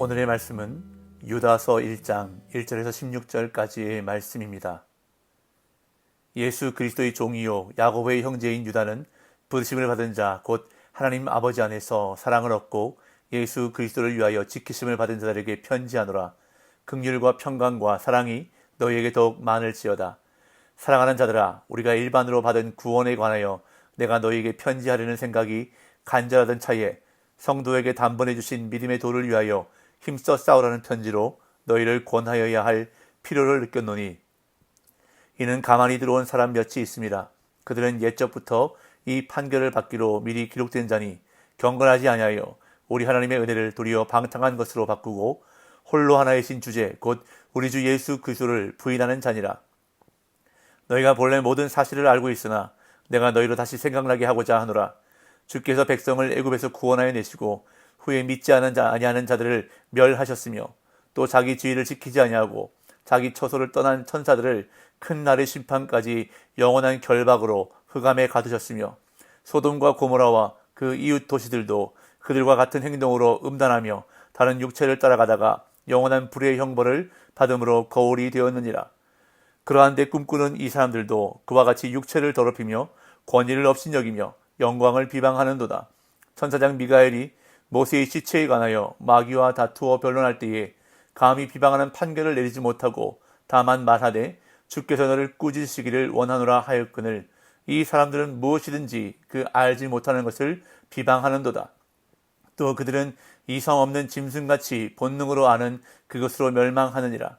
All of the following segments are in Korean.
오늘의 말씀은 유다서 1장 1절에서 16절까지의 말씀입니다. 예수 그리스도의 종이요 야고보의 형제인 유다는 부르심을 받은 자 곧 하나님 아버지 안에서 사랑을 얻고 예수 그리스도를 위하여 지키심을 받은 자들에게 편지하노라. 긍휼과 평강과 사랑이 너희에게 더욱 많을지어다. 사랑하는 자들아, 우리가 일반으로 받은 구원에 관하여 내가 너희에게 편지하려는 생각이 간절하던 차에 성도에게 단번해 주신 믿음의 도를 위하여 힘써 싸우라는 편지로 너희를 권하여야 할 필요를 느꼈노니, 이는 가만히 들어온 사람 몇이 있습니다. 그들은 옛적부터 이 판결을 받기로 미리 기록된 자니 경건하지 아니하여 우리 하나님의 은혜를 도리어 방탕한 것으로 바꾸고 홀로 하나이신 주제 곧 우리 주 예수 그리스도를 부인하는 자니라. 너희가 본래 모든 사실을 알고 있으나 내가 너희로 다시 생각나게 하고자 하노라. 주께서 백성을 애굽에서 구원하여 내시고 후에 믿지 아니하는 자들을 멸하셨으며 또 자기 주의를 지키지 아니하고 자기 처소를 떠난 천사들을 큰 날의 심판까지 영원한 결박으로 흑암에 가두셨으며 소돔과 고모라와 그 이웃 도시들도 그들과 같은 행동으로 음란하며 다른 육체를 따라가다가 영원한 불의 형벌을 받음으로 거울이 되었느니라. 그러한데 꿈꾸는 이 사람들도 그와 같이 육체를 더럽히며 권위를 업신여기며 영광을 비방하는도다. 천사장 미가엘이 모세의 시체에 관하여 마귀와 다투어 변론할 때에 감히 비방하는 판결을 내리지 못하고 다만 말하되 주께서 너를 꾸짖으시기를 원하노라 하였거늘 이 사람들은 무엇이든지 그 알지 못하는 것을 비방하는도다. 또 그들은 이성 없는 짐승같이 본능으로 아는 그것으로 멸망하느니라.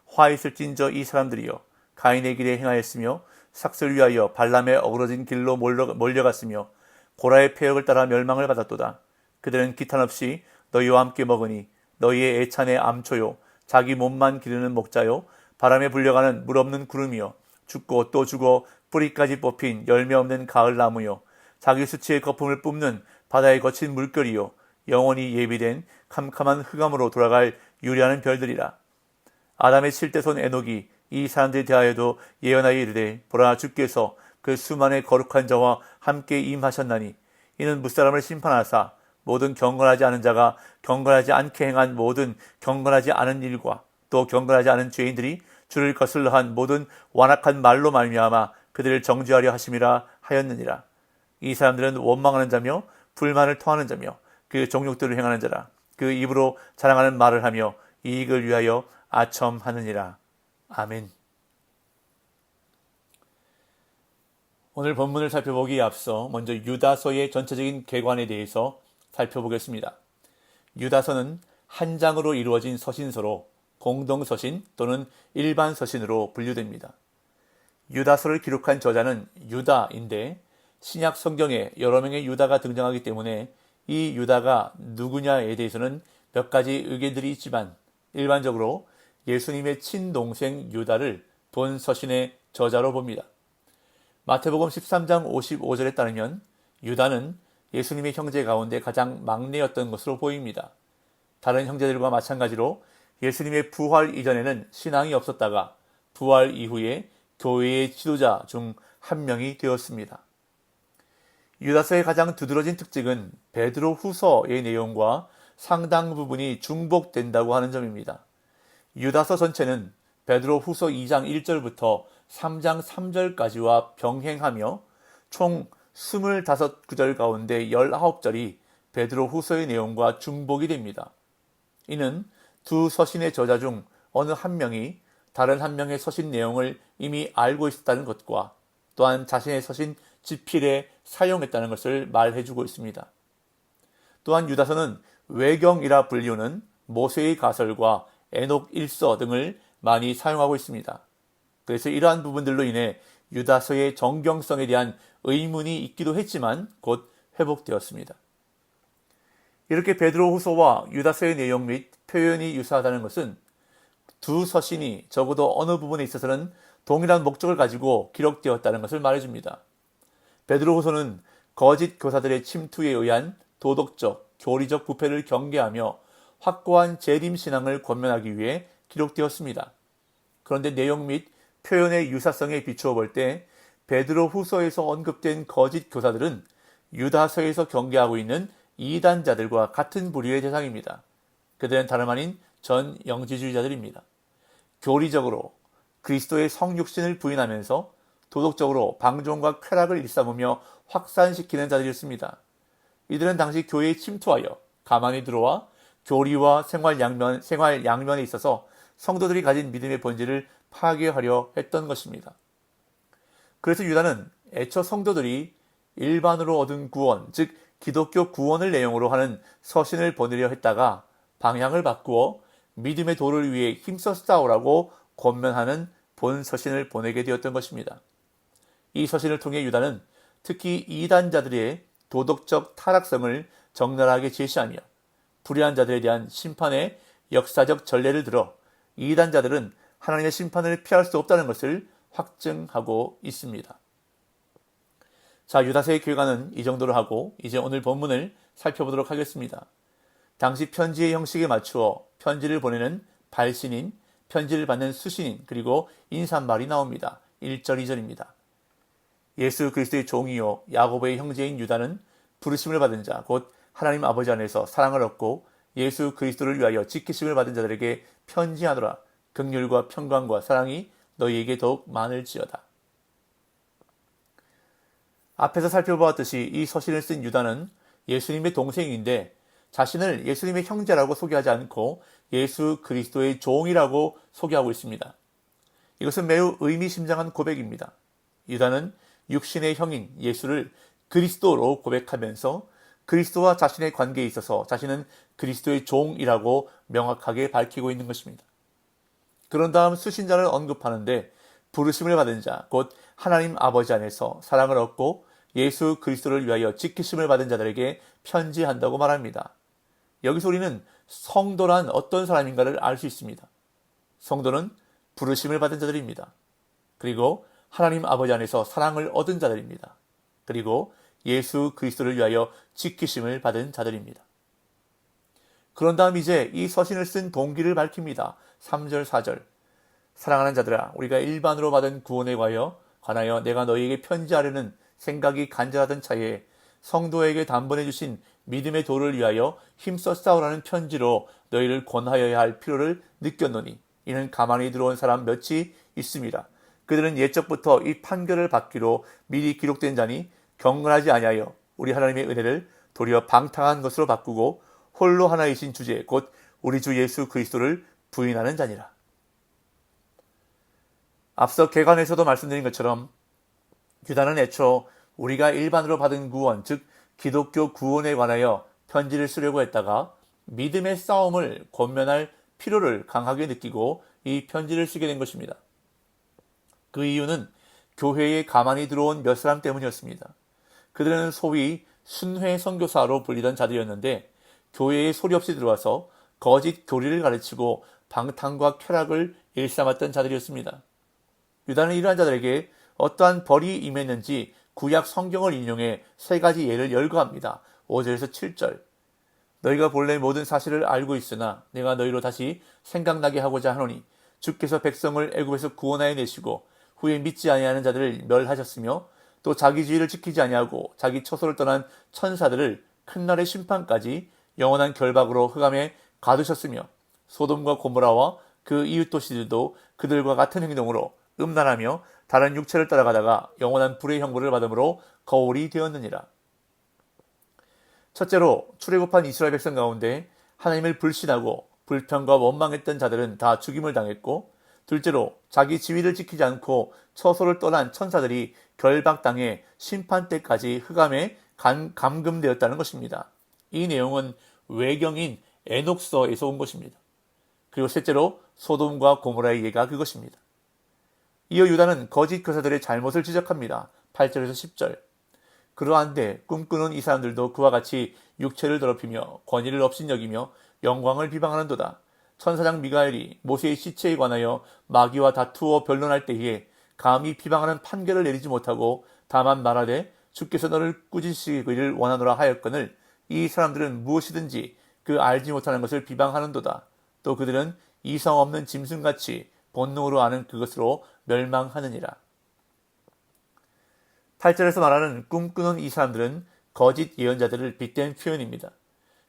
화 있을진저 이 사람들이여, 가인의 길에 행하였으며 삭슬 위하여 발람의 어그러진 길로 몰려갔으며 고라의 폐역을 따라 멸망을 받았도다. 그들은 기탄 없이 너희와 함께 먹으니 너희의 애찬의 암초요 자기 몸만 기르는 목자요 바람에 불려가는 물 없는 구름이요 죽고 또 죽어 뿌리까지 뽑힌 열매 없는 가을나무요 자기 수치의 거품을 뿜는 바다의 거친 물결이요 영원히 예비된 캄캄한 흑암으로 돌아갈 유리하는 별들이라. 아담의 7대손 에녹이 이 사람들에 대하여도 예언하여 이르되, 보라, 주께서 그 수만의 거룩한 자와 함께 임하셨나니 이는 무사람을 심판하사 모든 경건하지 않은 자가 경건하지 않게 행한 모든 경건하지 않은 일과 또 경건하지 않은 죄인들이 주를 거슬러 한 모든 완악한 말로 말미암아 그들을 정죄하려 하심이라 하였느니라. 이 사람들은 원망하는 자며 불만을 토하는 자며 그 종욕들을 행하는 자라. 그 입으로 자랑하는 말을 하며 이익을 위하여 아첨하느니라. 아멘. 오늘 본문을 살펴보기에 앞서 먼저 유다서의 전체적인 개관에 대해서 살펴보겠습니다. 유다서는 한 장으로 이루어진 서신서로 공동서신 또는 일반 서신으로 분류됩니다. 유다서를 기록한 저자는 유다인데 신약 성경에 여러 명의 유다가 등장하기 때문에 이 유다가 누구냐에 대해서는 몇 가지 의견들이 있지만 일반적으로 예수님의 친동생 유다를 본 서신의 저자로 봅니다. 마태복음 13장 55절에 따르면 유다는 예수님의 형제 가운데 가장 막내였던 것으로 보입니다. 다른 형제들과 마찬가지로 예수님의 부활 이전에는 신앙이 없었다가 부활 이후에 교회의 지도자 중 한 명이 되었습니다. 유다서의 가장 두드러진 특징은 베드로 후서의 내용과 상당 부분이 중복된다고 하는 점입니다. 유다서 전체는 베드로 후서 2장 1절부터 3장 3절까지와 병행하며 총 25구절 가운데 19절이 베드로 후서의 내용과 중복이 됩니다. 이는 두 서신의 저자 중 어느 한 명이 다른 한 명의 서신 내용을 이미 알고 있었다는 것과 또한 자신의 서신 지필에 사용했다는 것을 말해주고 있습니다. 또한 유다서는 외경이라 불리우는 모세의 가설과 에녹 1서 등을 많이 사용하고 있습니다. 그래서 이러한 부분들로 인해 유다서의 정경성에 대한 의문이 있기도 했지만 곧 회복되었습니다. 이렇게 베드로 후서와 유다서의 내용 및 표현이 유사하다는 것은 두 서신이 적어도 어느 부분에 있어서는 동일한 목적을 가지고 기록되었다는 것을 말해줍니다. 베드로 후서는 거짓 교사들의 침투에 의한 도덕적, 교리적 부패를 경계하며 확고한 재림 신앙을 권면하기 위해 기록되었습니다. 그런데 내용 및 표현의 유사성에 비추어 볼 때 베드로 후서에서 언급된 거짓 교사들은 유다서에서 경계하고 있는 이단자들과 같은 부류의 대상입니다. 그들은 다름 아닌 전 영지주의자들입니다. 교리적으로 그리스도의 성육신을 부인하면서 도덕적으로 방종과 쾌락을 일삼으며 확산시키는 자들이었습니다. 이들은 당시 교회에 침투하여 가만히 들어와 교리와 생활 양면에 있어서 성도들이 가진 믿음의 본질을 파괴하려 했던 것입니다. 그래서 유다는 애초 성도들이 일반으로 얻은 구원, 즉 기독교 구원을 내용으로 하는 서신을 보내려 했다가 방향을 바꾸어 믿음의 도를 위해 힘써 싸우라고 권면하는 본 서신을 보내게 되었던 것입니다. 이 서신을 통해 유다는 특히 이단자들의 도덕적 타락성을 적나라하게 제시하며 불의한 자들에 대한 심판의 역사적 전례를 들어 이단자들은 하나님의 심판을 피할 수 없다는 것을 확증하고 있습니다. 자, 유다서의 교회관은 이 정도로 하고 이제 오늘 본문을 살펴보도록 하겠습니다. 당시 편지의 형식에 맞추어 편지를 보내는 발신인, 편지를 받는 수신인, 그리고 인사말이 나옵니다. 1절, 2절입니다. 예수 그리스도의 종이요 야고보의 형제인 유다는 부르심을 받은 자, 곧 하나님 아버지 안에서 사랑을 얻고 예수 그리스도를 위하여 지키심을 받은 자들에게 편지하노라. 긍휼과 평강과 사랑이 너희에게 더욱 많을지어다. 앞에서 살펴보았듯이 이 서신을 쓴 유다는 예수님의 동생인데 자신을 예수님의 형제라고 소개하지 않고 예수 그리스도의 종이라고 소개하고 있습니다. 이것은 매우 의미심장한 고백입니다. 유다는 육신의 형인 예수를 그리스도로 고백하면서 그리스도와 자신의 관계에 있어서 자신은 그리스도의 종이라고 명확하게 밝히고 있는 것입니다. 그런 다음 수신자를 언급하는데 부르심을 받은 자, 곧 하나님 아버지 안에서 사랑을 얻고 예수 그리스도를 위하여 지키심을 받은 자들에게 편지한다고 말합니다. 여기서 우리는 성도란 어떤 사람인가를 알 수 있습니다. 성도는 부르심을 받은 자들입니다. 그리고 하나님 아버지 안에서 사랑을 얻은 자들입니다. 그리고 예수 그리스도를 위하여 지키심을 받은 자들입니다. 그런 다음 이제 이 서신을 쓴 동기를 밝힙니다. 3절, 4절. 사랑하는 자들아, 우리가 일반으로 받은 구원에 관하여 내가 너희에게 편지하려는 생각이 간절하던 차에 성도에게 단번해 주신 믿음의 도를 위하여 힘써 싸우라는 편지로 너희를 권하여야 할 필요를 느꼈노니 이는 가만히 들어온 사람 몇이 있습니다. 그들은 옛적부터 이 판결을 받기로 미리 기록된 자니 경건하지 아니하여 우리 하나님의 은혜를 도리어 방탕한 것으로 바꾸고 홀로 하나이신 주제 곧 우리 주 예수 그리스도를 부인하는 자니라. 앞서 개관에서도 말씀드린 것처럼 유다는 애초 우리가 일반으로 받은 구원, 즉 기독교 구원에 관하여 편지를 쓰려고 했다가 믿음의 싸움을 권면할 필요를 강하게 느끼고 이 편지를 쓰게 된 것입니다. 그 이유는 교회에 가만히 들어온 몇 사람 때문이었습니다. 그들은 소위 순회 선교사로 불리던 자들이었는데 교회에 소리 없이 들어와서 거짓 교리를 가르치고 방탕과 쾌락을 일삼았던 자들이었습니다. 유다는 이러한 자들에게 어떠한 벌이 임했는지 구약 성경을 인용해 세 가지 예를 열거합니다. 5절에서 7절. 너희가 본래 모든 사실을 알고 있으나 내가 너희로 다시 생각나게 하고자 하노니 주께서 백성을 애굽에서 구원하여 내시고 후에 믿지 아니하는 자들을 멸하셨으며 또 자기 주의를 지키지 아니하고 자기 처소를 떠난 천사들을 큰 날의 심판까지 영원한 결박으로 흑암에 가두셨으며 소돔과 고모라와 그 이웃 도시들도 그들과 같은 행동으로 음란하며 다른 육체를 따라가다가 영원한 불의 형벌을 받음으로 거울이 되었느니라. 첫째로 출애굽한 이스라엘 백성 가운데 하나님을 불신하고 불평과 원망했던 자들은 다 죽임을 당했고, 둘째로 자기 지위를 지키지 않고 처소를 떠난 천사들이 결박당해 심판 때까지 흑암에 감금되었다는 것입니다. 이 내용은 외경인 에녹서에서 온 것입니다. 그리고 셋째로 소돔과 고모라의 예가 그것입니다. 이어 유다는 거짓 교사들의 잘못을 지적합니다. 8절에서 10절. 그러한데 꿈꾸는 이 사람들도 그와 같이 육체를 더럽히며 권위를 업신여기며 영광을 비방하는도다. 천사장 미가엘이 모세의 시체에 관하여 마귀와 다투어 변론할 때에 감히 비방하는 판결을 내리지 못하고 다만 말하되 주께서 너를 꾸짖으시기를 원하노라 하였거늘 이 사람들은 무엇이든지 그 알지 못하는 것을 비방하는도다. 또 그들은 이성 없는 짐승같이 본능으로 아는 그것으로 멸망하느니라. 8절에서 말하는 꿈꾸는 이 사람들은 거짓 예언자들을 빗댄 표현입니다.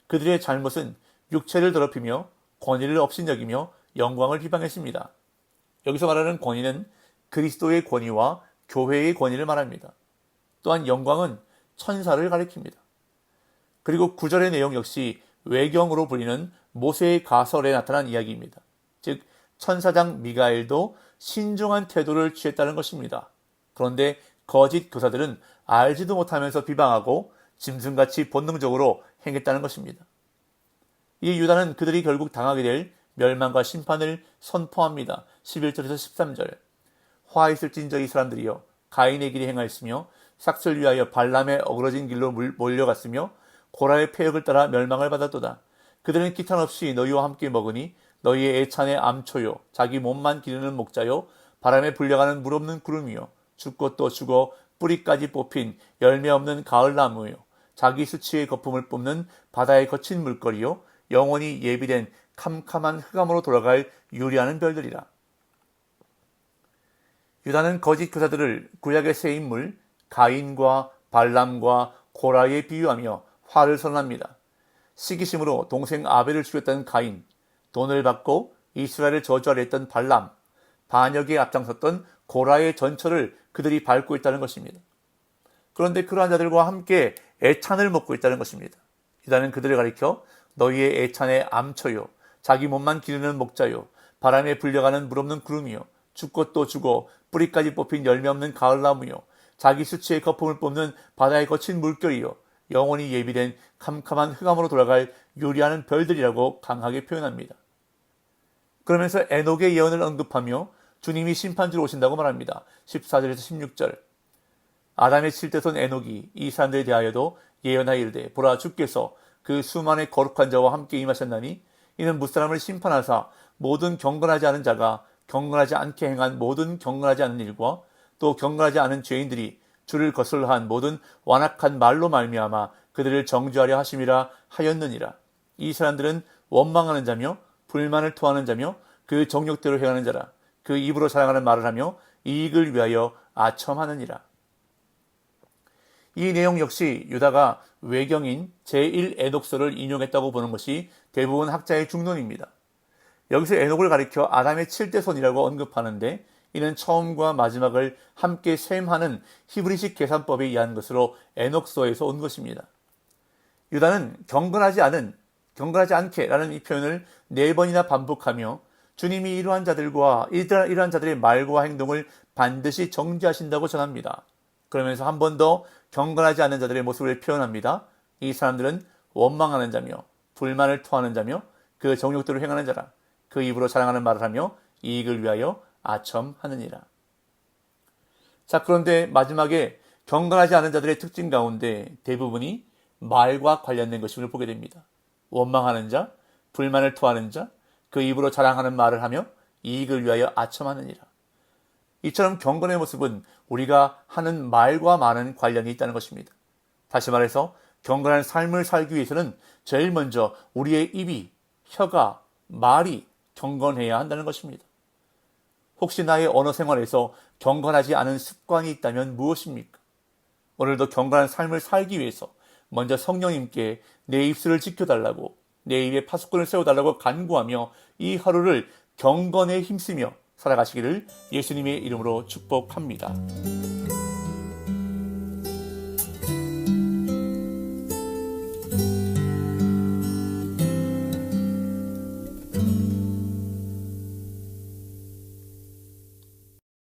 그들의 잘못은 육체를 더럽히며 권위를 업신여기며 영광을 비방했습니다. 여기서 말하는 권위는 그리스도의 권위와 교회의 권위를 말합니다. 또한 영광은 천사를 가리킵니다. 그리고 9절의 내용 역시 외경으로 불리는 모세의 가설에 나타난 이야기입니다. 즉 천사장 미가엘도 신중한 태도를 취했다는 것입니다. 그런데 거짓 교사들은 알지도 못하면서 비방하고 짐승같이 본능적으로 행했다는 것입니다. 이 유다는 그들이 결국 당하게 될 멸망과 심판을 선포합니다. 11절에서 13절. 화 있을진저 이 사람들이여 가인의 길에 행하였으며 삭슬 위하여 발람의 어그러진 길로 몰려갔으며 고라의 패역을 따라 멸망을 받았도다. 그들은 기탄 없이 너희와 함께 먹으니 너희의 애찬의 암초요 자기 몸만 기르는 목자요 바람에 불려가는 물 없는 구름이요 죽고 또 죽어 뿌리까지 뽑힌 열매 없는 가을나무요 자기 수치의 거품을 뿜는 바다의 거친 물거리요 영원히 예비된 캄캄한 흑암으로 돌아갈 유리하는 별들이라. 유다는 거짓 교사들을 구약의 새 인물 가인과 발람과 고라에 비유하며 화를 선언합니다. 시기심으로 동생 아벨을 죽였던 가인, 돈을 받고 이스라엘을 저주하려 했던 발람, 반역에 앞장섰던 고라의 전철을 그들이 밟고 있다는 것입니다. 그런데 그러한 자들과 함께 애찬을 먹고 있다는 것입니다. 유다는 그들을 가리켜 너희의 애찬의 암초요 자기 몸만 기르는 목자요 바람에 불려가는 물 없는 구름이요 죽고 또 죽어 뿌리까지 뽑힌 열매 없는 가을나무요 자기 수치의 거품을 뿜는 바다의 거친 물결이요 영원히 예비된 캄캄한 흑암으로 돌아갈 유리하는 별들이라고 강하게 표현합니다. 그러면서 에녹의 예언을 언급하며 주님이 심판주로 오신다고 말합니다. 14절에서 16절. 아담의 7대손 에녹이 이 사람들에 대하여도 예언하여 이르되 보라 주께서 그 수만의 거룩한 자와 함께 임하셨나니 이는 무사람을 심판하사 모든 경건하지 않은 자가 경건하지 않게 행한 모든 경건하지 않은 일과 또 경건하지 않은 죄인들이 주를 거슬러 한 모든 완악한 말로 말미암아 그들을 정죄하려 하심이라 하였느니라. 이 사람들은 원망하는 자며 불만을 토하는 자며 그 정욕대로 행하는 자라. 그 입으로 자랑하는 말을 하며 이익을 위하여 아첨하느니라. 이 내용 역시 유다가 외경인 제1 에녹서를 인용했다고 보는 것이 대부분 학자의 중론입니다. 여기서 에녹을 가리켜 아담의 7대손이라고 언급하는데 이는 처음과 마지막을 함께 셈하는 히브리식 계산법에 의한 것으로 에녹서에서 온 것입니다. 유다는 경건하지 않게 라는 이 표현을 4번이나 반복하며 주님이 이러한 자들의 말과 행동을 반드시 정죄하신다고 전합니다. 그러면서 한 번 더 경건하지 않은 자들의 모습을 표현합니다. 이 사람들은 원망하는 자며 불만을 토하는 자며 그 정욕대로 행하는 자라. 그 입으로 자랑하는 말을 하며 이익을 위하여 아첨하느니라. 자, 그런데 마지막에 경건하지 않은 자들의 특징 가운데 대부분이 말과 관련된 것임을 보게 됩니다. 원망하는 자, 불만을 토하는 자, 그 입으로 자랑하는 말을 하며 이익을 위하여 아첨하느니라. 이처럼 경건의 모습은 우리가 하는 말과 많은 관련이 있다는 것입니다. 다시 말해서 경건한 삶을 살기 위해서는 제일 먼저 우리의 입이, 혀가, 말이 경건해야 한다는 것입니다. 혹시 나의 언어 생활에서 경건하지 않은 습관이 있다면 무엇입니까? 오늘도 경건한 삶을 살기 위해서 먼저 성령님께 내 입술을 지켜달라고, 내 입에 파수꾼을 세워달라고 간구하며 이 하루를 경건에 힘쓰며 살아가시기를 예수님의 이름으로 축복합니다.